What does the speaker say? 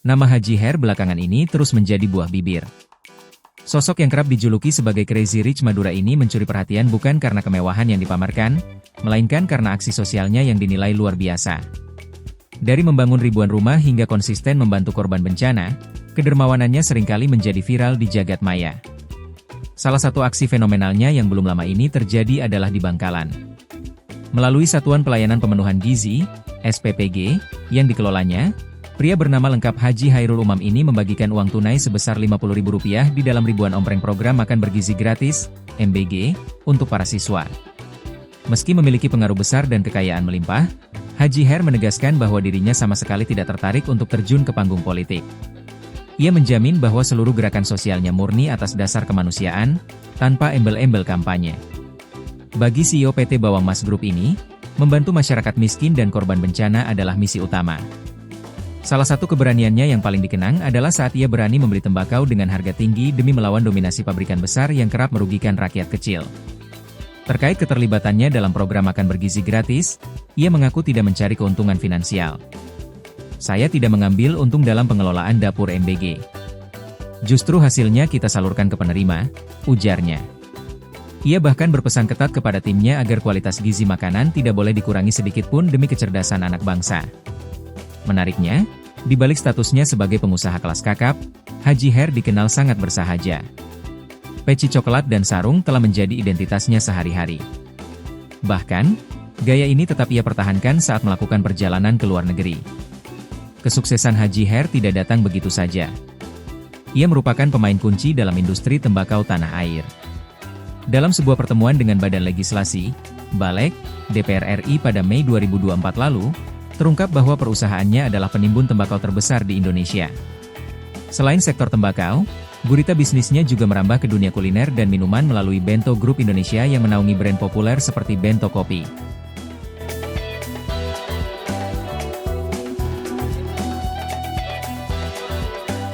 Nama Haji Her belakangan ini terus menjadi buah bibir. Sosok yang kerap dijuluki sebagai Crazy Rich Madura ini mencuri perhatian bukan karena kemewahan yang dipamerkan, melainkan karena aksi sosialnya yang dinilai luar biasa. Dari membangun ribuan rumah hingga konsisten membantu korban bencana, kedermawanannya seringkali menjadi viral di jagat maya. Salah satu aksi fenomenalnya yang belum lama ini terjadi adalah di Bangkalan. Melalui Satuan Pelayanan Pemenuhan Gizi, SPPG, yang dikelolanya, pria bernama lengkap Haji Hairul Umam ini membagikan uang tunai sebesar Rp50.000 di dalam ribuan ompreng program makan bergizi gratis, MBG, untuk para siswa. Meski memiliki pengaruh besar dan kekayaan melimpah, Haji Her menegaskan bahwa dirinya sama sekali tidak tertarik untuk terjun ke panggung politik. Ia menjamin bahwa seluruh gerakan sosialnya murni atas dasar kemanusiaan, tanpa embel-embel kampanye. Bagi CEO PT Bawang Mas Group ini, membantu masyarakat miskin dan korban bencana adalah misi utama. Salah satu keberaniannya yang paling dikenang adalah saat ia berani membeli tembakau dengan harga tinggi demi melawan dominasi pabrikan besar yang kerap merugikan rakyat kecil. Terkait keterlibatannya dalam program makan bergizi gratis, ia mengaku tidak mencari keuntungan finansial. Saya tidak mengambil untung dalam pengelolaan dapur MBG. Justru hasilnya kita salurkan ke penerima, ujarnya. Ia bahkan berpesan ketat kepada timnya agar kualitas gizi makanan tidak boleh dikurangi sedikit pun demi kecerdasan anak bangsa. Menariknya, di balik statusnya sebagai pengusaha kelas kakap, Haji Her dikenal sangat bersahaja. Peci coklat dan sarung telah menjadi identitasnya sehari-hari. Bahkan, gaya ini tetap ia pertahankan saat melakukan perjalanan ke luar negeri. Kesuksesan Haji Her tidak datang begitu saja. Ia merupakan pemain kunci dalam industri tembakau tanah air. Dalam sebuah pertemuan dengan Badan Legislasi, Balek, DPR RI pada Mei 2024 lalu, terungkap bahwa perusahaannya adalah penimbun tembakau terbesar di Indonesia. Selain sektor tembakau, gurita bisnisnya juga merambah ke dunia kuliner dan minuman melalui Bento Group Indonesia yang menaungi brand populer seperti Bento Kopi.